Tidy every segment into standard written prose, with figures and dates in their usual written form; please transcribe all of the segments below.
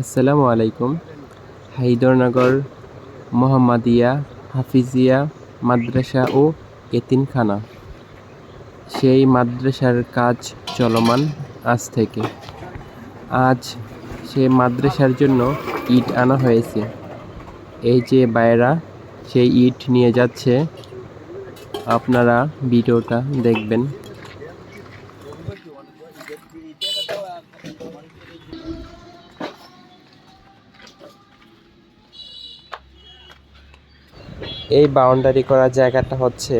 আসসালামু আলাইকুম। হায়দরনগর মোহাম্মদিয়া হাফিজিয়া মাদ্রাসা ও এতিমখানা, সেই মাদ্রাসার কাজ চলমান আজ থেকে। আজ সেই মাদ্রাসার জন্য ইট আনা হয়েছে। এই যে ভাইয়েরা সেই ইট নিয়ে যাচ্ছে, আপনারা ভিডিওটা দেখবেন। এই বাউন্ডারি করা জায়গাটা হচ্ছে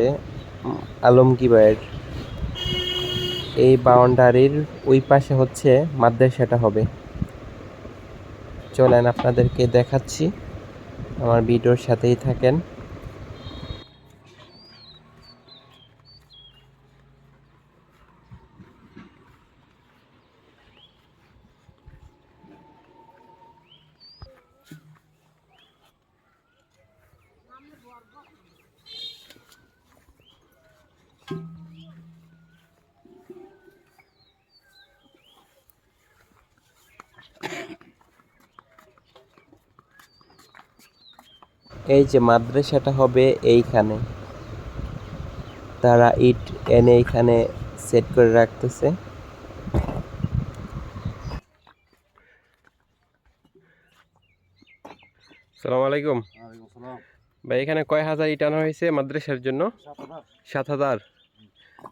আলমগীর। এই বাউন্ডারির ওই পাশে হচ্ছে মাদ্রাসাটা হবে। চলেন আপনাদেরকে দেখাচ্ছি, আমার ভিডিওর সাথেই থাকেন। এই যে মাদ্রাসাটা হবে এইখানে, তারা ইট এনে এইখানে সেট করে রাখতেছে। আসসালামু আলাইকুম ভাই, এখানে কয় হাজার ইট আনা হয়েছে মাদ্রাসার জন্য? 7,000।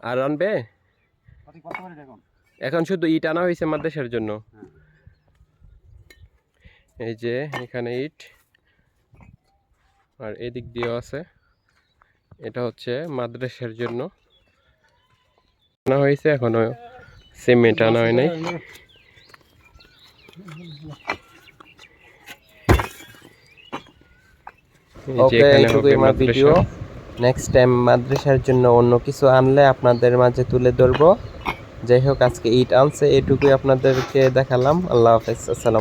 আর আনবে? এখন শুধু ইট আনা হয়েছে মাদ্রাসার জন্য। এই যে এখানে ইট, আর এদিক দিয়েও আছে। এটা হচ্ছে মাদ্রাসার জন্য আনা হয়েছে, এখনো সিমেন্ট আনা হয় নাই। ওকে, এইটুকুই আমার ভিডিও। নেক্সট টাইম মাদ্রাসার জন্য অন্য কিছু আনলে আপনাদের মাঝে তুলে ধরবো। যাই হোক, আজকে ইট আনছে, এটুকুই আপনাদেরকে দেখালাম। আল্লাহ হাফেজ, আসসালামু।